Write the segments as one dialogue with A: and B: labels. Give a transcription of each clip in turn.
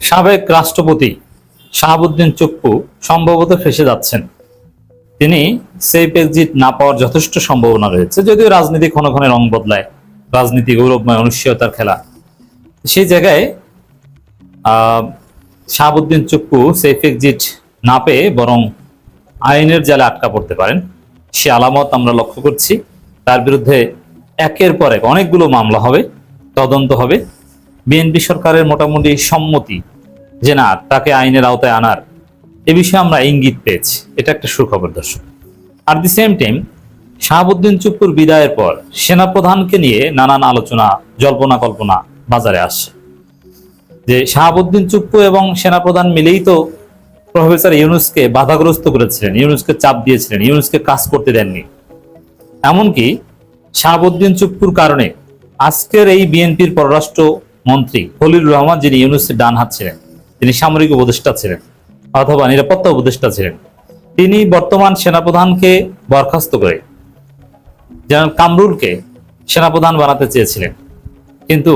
A: সাবেক রাষ্ট্রপতি শাহাবুদ্দিন চুপ্পু সম্ভবত ফেঁসে যাচ্ছেন। তিনি সেফ এক্সিট না পাওয়ার যথেষ্ট সম্ভাবনা রয়েছে, যদিও রাজনীতি ক্ষণে ক্ষণে রং বদলায়, রাজনীতি গৌরবময় অনিশ্চয়তার খেলা। সেই জায়গায় শাহাবুদ্দিন চুপ্পু সেফ এক্সিট না পেয়ে বরং আইনের জালে আটকা পড়তে পারেন, সে আলামত আমরা লক্ষ্য করছি। তার বিরুদ্ধে একের পর এক অনেকগুলো মামলা হবে, তদন্ত হবে। বিএনপি সরকারের মোটামুটি সম্মতি যে না, তাকে আইনের আওতায় আনার এ বিষয়ে আমরা ইঙ্গিত পেয়েছি। এটা একটা সুখবর দর্শক। আর দি সেম টাইম শাহাবুদ্দিন চুপ্পুর বিদায়ের পর সেনাপ্রধানকে নিয়ে নানান আলোচনা, জল্পনা কল্পনা বাজারে আসছে যে শাহাবুদ্দিন চুপ্পু এবং সেনাপ্রধান মিলেই তো প্রফেসর ইউনূসকে বাধাগ্রস্ত করেছিলেন, ইউনূসকে চাপ দিয়েছিলেন, ইউনূসকে কাজ করতে দেননি। এমনকি শাহাবুদ্দিন চুপ্পুর কারণে আজকের এই বিএনপির পররাষ্ট্র মন্ত্রী খলিলুর রহমান, যিনি ইউনূসের ডান হাত ছিলেন, তিনি সামরিক উপদেষ্টা ছিলেন অথবা নিরাপত্তা উপদেষ্টা ছিলেন, তিনি বর্তমান সেনাপ্রধানকে বরখাস্ত করে জেনারেল কামরুলকে সেনাপ্রধান বানাতে চেয়েছিলেন, কিন্তু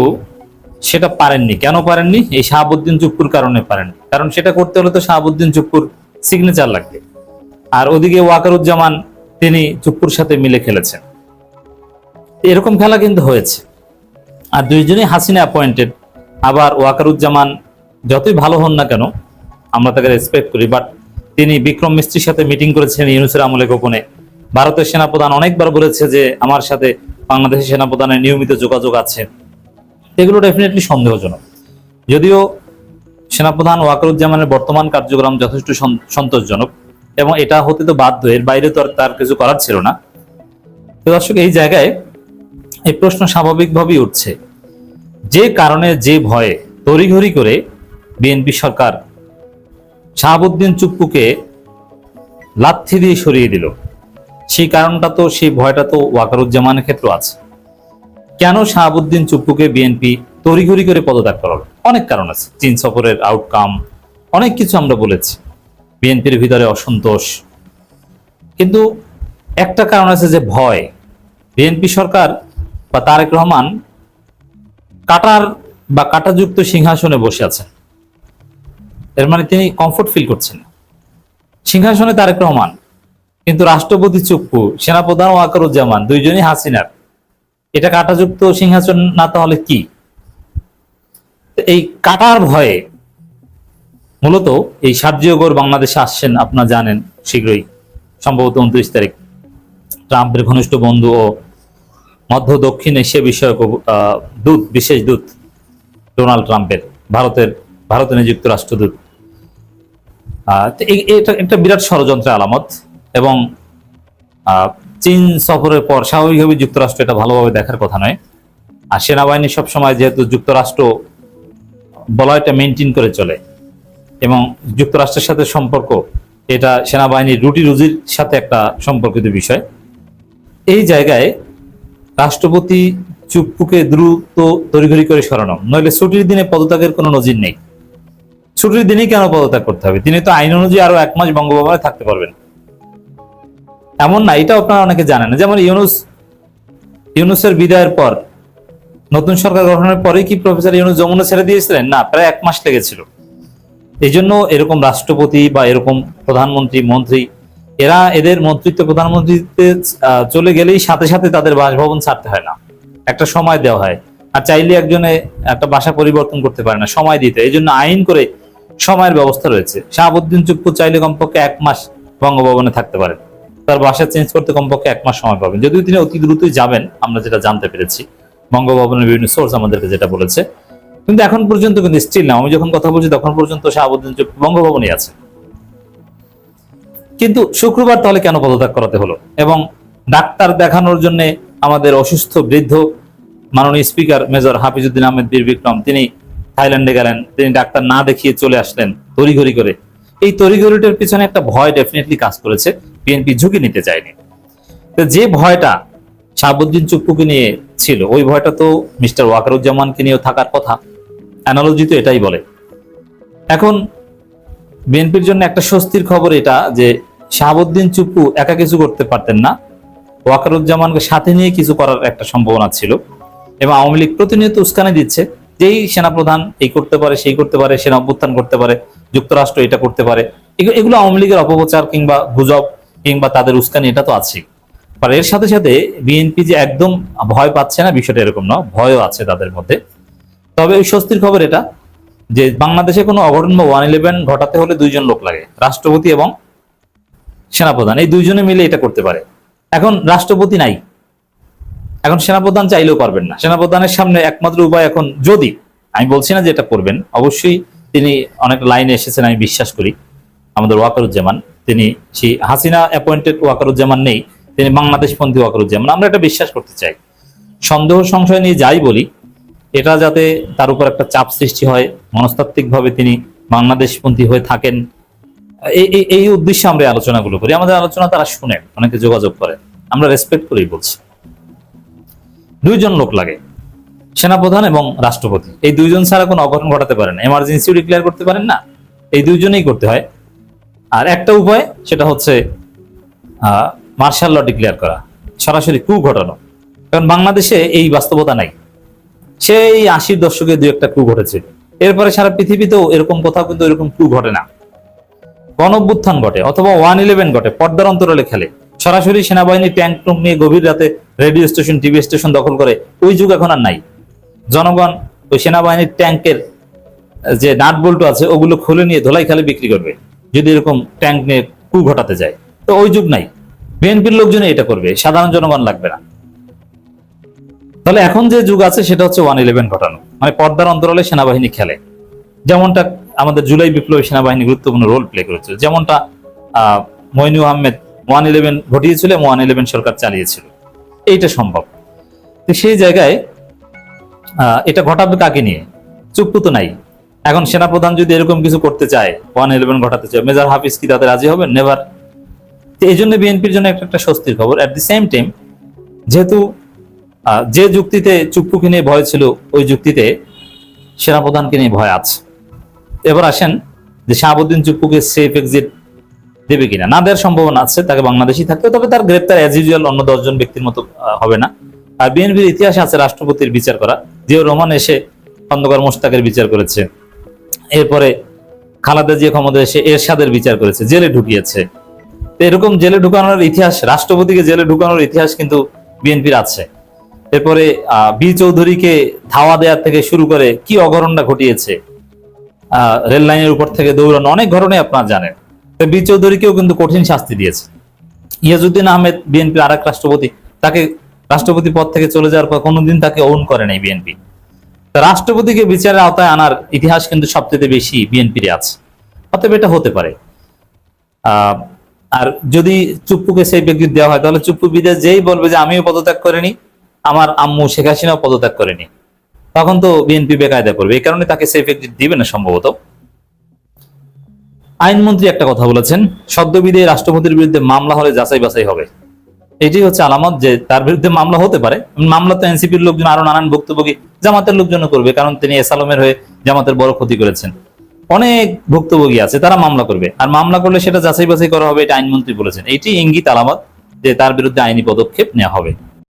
A: সেটা পারেননি। কেন পারেননি? এই শাহাবুদ্দিন চুপ্পুর কারণে পারেননি। কারণ সেটা করতে হলে তো শাহাবুদ্দিন চুপ্পুর সিগনেচার লাগবে, আর ওদিকে ওয়াকারুজ্জামান তিনি চুপ্পুর সাথে মিলে খেলেছেন। এরকম খেলা কিন্তু হয়েছে। আর দুইজনই হাসিনা অ্যাপয়েন্টেড। আবার ওয়াকারুজ্জামান যতই ভালো হন না কেন, আমরা তাকে রেসপেক্ট করি, বাট তিনি বিক্রম মিস্ত্রির সাথে মিটিং করেছেন ইউনূসের আমলে গোপনে। ভারতের সেনাপ্রধান অনেকবার বলেছে যে আমার সাথে বাংলাদেশের সেনাপ্রধানের নিয়মিত যোগাযোগ আছে। এগুলো ডেফিনেটলি সন্দেহজনক। যদিও সেনাপ্রধান ওয়াকারুজ্জামানের বর্তমান কার্যক্রম যথেষ্ট সন্তোষজনক এবং এটা হতে তো বাধ্য, এর বাইরে তো আর তার কিছু করার ছিল না। তো দর্শক, এই জায়গায় এই প্রশ্ন স্বাভাবিকভাবেই উঠছে, যে কারণে যে ভয়ে তড়িঘড়ি করে বিএনপি সরকার শাহাবুদ্দিন চুপ্পুকে লাথি দিয়ে সরিয়ে দিল, সেই কারণটা তো, সেই ভয়টা তো ওয়াকারুজ্জামানের ক্ষেত্রে আছে। কেন শাহাবুদ্দিন চুপ্পুকে বিএনপি তড়িঘড়ি করে পদত্যাগ করালো? অনেক কারণ আছে। চীন সফরের আউটকাম, অনেক কিছু আমরা বলেছি, বিএনপির ভিতরে অসন্তোষ, কিন্তু একটা কারণ আছে যে ভয়। বিএনপি সরকার বা তারেক রহমান কাটার বা কাটাযুক্ত সিংহাসনে বসে আছেন, এর মানে তিনি কমফোর্ট ফিল করছেন। সিংহাসনে তারেক রহমান, কিন্তু রাষ্ট্রপতি চুপ্পু, সেনাপ্রধান ওয়াকারুজ্জামান, দুইজনই হাসিনার। এটা কাটাযুক্ত সিংহাসন না, তাহলে কি? এই কাটার ভয়ে মূলত এই সার্জিও বাংলাদেশে আসছেন, আপনারা জানেন, শীঘ্রই, সম্ভবত 29 তারিখ। ট্রাম্পের ঘনিষ্ঠ বন্ধু ও মধ্য দক্ষিণ এশিয়া বিষয়ক বিশেষ দূত ডোনাল্ড ট্রাম্পের, ভারতে নিযুক্ত রাষ্ট্রদূত। এটা একটা বিরাট ষড়যন্ত্রের আলামত। এবং চীন সফরের পর স্বাভাবিকভাবে যুক্তরাষ্ট্র এটা ভালোভাবে দেখার কথা নয়। আর সেনাবাহিনী সবসময় যেহেতু যুক্তরাষ্ট্র বলয়টা মেনটেন করে চলে এবং যুক্তরাষ্ট্রের সাথে সম্পর্ক, এটা সেনাবাহিনীর রুটি রুজির সাথে একটা সম্পর্কিত বিষয়। এই জায়গায় রাষ্ট্রপতি চুপ্পুকে দ্রুত তড়িঘড়ি করে সরানো, নইলে ছুটির দিনে পদত্যাগের কোনো নজির নেই। ছুটির দিনেই কেন পদত্যাগ করতে হবে? তিনি তো আইন অনুযায়ী আরো 1 মাস বঙ্গভবনে থাকতে পারবেন, এমন না? এটা আপনারা অনেকে জানেন। যেমন ইউনূসের বিদায়ের পর, নতুন সরকার গঠনের পরে কি প্রফেসর ইউনূস যমুনা ছেড়ে দিয়েছিলেন? না, প্রায় 1 মাস লেগেছিল। এই জন্য এরকম রাষ্ট্রপতি বা এরকম প্রধানমন্ত্রী, মন্ত্রী, এরা এদের মন্ত্রিত্ব প্রধানমন্ত্রীতে চলে গেলেই সাথে সাথে তাদের বাসভবন ছাড়তে হয় না, একটা সময় দেওয়া হয়। আর চাইলে একজনে একটা বাসা পরিবর্তন করতে পারে না, সময় দিতে। এই জন্য আইন করে সময়ের ব্যবস্থা রয়েছে। শাহাবুদ্দিন চুপ্পু চাইলে কমপক্ষে 1 মাস বঙ্গভবনে থাকতে পারেন, তার বাসা চেঞ্জ করতে কমপক্ষে 1 মাস সময় পাবেন। যদিও তিনি অতি দ্রুতই যাবেন, আমরা যেটা জানতে পেরেছি, বঙ্গভবনের বিভিন্ন সোর্স আমাদেরকে যেটা বলেছে। কিন্তু এখন পর্যন্ত কিন্তু স্টিল না, আমি যখন কথা বলছি তখন পর্যন্ত শাহাবুদ্দিন চুপ্পু বঙ্গভবনই আছে। কিন্তু শুক্রবার তাহলে কেন পদত্যাগ করাতে হলো? এবং ডাক্তার দেখানোর জন্য আমাদের অসুস্থ বৃদ্ধ মাননীয় স্পিকার মেজর হাফিজউদ্দিন আহমেদ বীর বিক্রম, তিনি থাইল্যান্ডে গেলেন, তিনি ডাক্তার না দেখিয়ে চলে আসলেন তড়িঘড়ি করে। এই তড়িঘড়িটার পিছনে একটা ভয় ডেফিনেটলি কাজ করেছে, বিএনপি ঝুঁকি নিতে চায়নি। তো যে ভয়টা শাহাবুদ্দিন চুপ্পুকে নিয়ে ছিল, ওই ভয়টা তো মিস্টার ওয়াকারুজ্জামানকে নিয়েও থাকার কথা। অ্যানালজি তো এটাই বলে। এখন বিএনপির জন্য একটা স্বস্তির খবর এটা যে শাহাবুদ্দিন চুপ্পু একা কিছু করতে পারতেন না, ওয়াকারুজ্জামানকে সাথে নিয়ে কিছু করার একটা সম্ভাবনা ছিল। এবং আওয়ামী লীগ প্রতিনিয়ত উস্কানি দিচ্ছে যেই সেনাপ্রধান এই করতে পারে, সেই করতে পারে, সেনা অভ্যুত্থান করতে পারে, যুক্তরাষ্ট্র এটা করতে পারে, এগুলো আওয়ামী লীগের অপপ্রচার কিংবা গুজব কিংবা তাদের উস্কানি, এটা তো আছেই। আর এর সাথে সাথে বিএনপি যে একদম ভয় পাচ্ছে না, বিষয়টা এরকম না, ভয়ও আছে তাদের মধ্যে। তবে ওই স্বস্তির খবর এটা যে বাংলাদেশে কোনো অঘটন বা 111 ঘটাতে হলে দুইজন লোক লাগে, রাষ্ট্রপতি এবং সেনাপ্রধান, এই দুইজনে মিলে এটা করতে পারে। এখন রাষ্ট্রপতি নাই, এখন সেনাপ্রধান চাইলেও পারবেন না। সেনাপ্রধানের সামনে একমাত্র উপায় এখন, যদি, আমি বলছি না যে এটা করবেন, অবশ্যই তিনি অনেক লাইনে এসেছেন আমি বিশ্বাস করি, আমাদের ওয়াকারুজ্জামান, তিনি সেই হাসিনা অ্যাপয়েন্টেড ওয়াকারুজ্জামান নেই, তিনি বাংলাদেশপন্থী ওয়াকারুজ্জামান, আমরা এটা বিশ্বাস করতে চাই। সন্দেহ সংশয় নিয়ে যাই বলি, এটা যাতে তার উপর একটা চাপ সৃষ্টি হয়, মনস্তাত্ত্বিকভাবে তিনি বাংলাদেশপন্থী হয়ে থাকেন, এই উদ্দেশ্যে আমরা আলোচনাগুলো করি। আমাদের আলোচনা তারা শুনেন, অনেকে যোগাযোগ করেন, আমরা রেসপেক্ট করেই বলছি। দুইজন লোক লাগে, সেনাপ্রধান এবং রাষ্ট্রপতি, এই দুইজন ছাড়া কোনো অঘটন ঘটাতে পারেন না, এমার্জেন্সিও ডিক্লেয়ার করতে পারেন না, এই দুইজনেই করতে হয়। আর একটা উপায়, সেটা হচ্ছে মার্শাল ল ডিক্লেয়ার করা, সরাসরি কু ঘটানো। কারণ বাংলাদেশে এই বাস্তবতা নাই। সেই 80-র দশকে দুই একটা কু ঘটেছে, এরপরে সারা পৃথিবীতেও এরকম কোথাও কিন্তু এরকম কু ঘটে না। গণঅভ্যুত্থান ঘটে অথবা 111 ঘটে, পর্দার অন্তরালে খেলে, সরাসরি সেনাবাহিনী ট্যাঙ্ক টুঙ্ক নিয়ে গভীর রাতে রেডিও স্টেশন, টিভি স্টেশন দখল করে, ওই যুগ এখন আর নাই। জনগণ ওই সেনাবাহিনীর ট্যাঙ্কের যে নাট বল্টু আছে ওগুলো খুলে নিয়ে ধোলাই খালে বিক্রি করবে যদি এরকম ট্যাঙ্ক নিয়ে কু ঘটাতে যায়। তো ওই যুগ নাই, বিএনপির লোকজনে এটা করবে, সাধারণ জনগণ লাগবে না। তাহলে এখন যে যুগ আছে সেটা হচ্ছে 111 ঘটানো, মানে পর্দার অন্তরালে সেনাবাহিনী খেলে, যেমনটা আমাদের জুলাই বিপ্লবী সেনাবাহিনী গুরুত্বপূর্ণ রোল প্লে করেছিল, যেমনটা মইনু আহমেদ 111 ঘটিয়েছিল এবং 111 সরকার চালিয়েছিল, এইটা সম্ভব। তো সেই জায়গায় এটা ঘটাবে কাকে নিয়ে? চুপ্পু তো নাই। এখন সেনাপ্রধান যদি এরকম কিছু করতে চায়, 111 ঘটাতে চায়, মেজর হাফিজ কি তাতে রাজি হবেন? নেভার। এই জন্য বিএনপির জন্য একটা স্বস্তির খবর। অ্যাট দি সেম টাইম, যেহেতু যে যুক্তিতে চুপ্পুকে নিয়ে ভয় ছিল, ওই যুক্তিতে সেনাপ্রধানকে নিয়ে ভয় আছে। এবার আসেন যে শাহাবুদ্দিন চুপ্পুকে সেফ এক্সিট দেবে কিনা। না দেওয়ার সম্ভাবনা আছে, তাকে বাংলাদেশই থাকতে, তবে তার গ্রেপ্তার অ্যাজ ইউজুয়াল অন্য 10 জন ব্যক্তির মতো হবে না। আর বিএনপির ইতিহাসে আছে রাষ্ট্রপতির বিচার করা, জিয়াউর রহমান এসে খন্দকার মোশতাকের বিচার করেছে, এরপরে খালেদা জিয়া ক্ষমতা এসে এরশাদের বিচার করেছে, জেলে ঢুকিয়েছে। এরকম জেলে ঢুকানোর ইতিহাস, রাষ্ট্রপতিকে জেলে ঢুকানোর ইতিহাস কিন্তু বিএনপির আছে। এরপরে বি চৌধুরীকে ধাওয়া দেওয়ার থেকে শুরু করে কি অঘটনটা ঘটিয়েছে, রেল লাইনের উপর থেকে দৌড়ানো, অনেক ঘটনা আপনারা জানেন। বি চৌধুরীকেও কিন্তু কঠিন শাস্তি দিয়েছে। ইয়াজউদ্দিন আহমেদ, বিএনপির আরেক রাষ্ট্রপতি, তাকে রাষ্ট্রপতি পদ থেকে চলে যাওয়ার পর কোনোদিন তাকে ওন করে নাই বিএনপি। রাষ্ট্রপতিকে বিচারের আওতায় আনার ইতিহাস কিন্তু সবচেয়ে বেশি বিএনপির আছে, অতএব এটা হতে পারে। আর যদি চুপ্পুকে সেই ব্যক্তি দেওয়া হয়, তাহলে চুপ্পু বিদেশ যেই বলবে যে আমিও পদত্যাগ করিনি, আমার আম্মু শেখ হাসিনাও পদত্যাগ করেনি, তখন তো বিএনপি বেকায়দা করবে। এই কারণে তাকে সেফ এক্সিট দিবে না সম্ভবত। আইনমন্ত্রী একটা কথা বলেছেন, সদ্যবিদায়ী রাষ্ট্রপতির বিরুদ্ধে মামলা হলে যাচাই বাছাই হবে। এটি হচ্ছে আলামত যে তার বিরুদ্ধে মামলা হতে পারে। মামলা তো এনসিপির লোকজন আরো নানান ভুক্তভোগী জামাতের লোকজন করবে, কারণ তিনি এসালমের হয়ে জামাতের বড় ক্ষতি করেছেন। অনেক ভুক্তভোগী আছে, তারা মামলা করবে, আর মামলা করলে সেটা যাচাই বাছাই করা হবে, এটা আইনমন্ত্রী বলেছেন। এটি ইঙ্গিত, আলামত যে তার বিরুদ্ধে আইনি পদক্ষেপ নেওয়া হবে।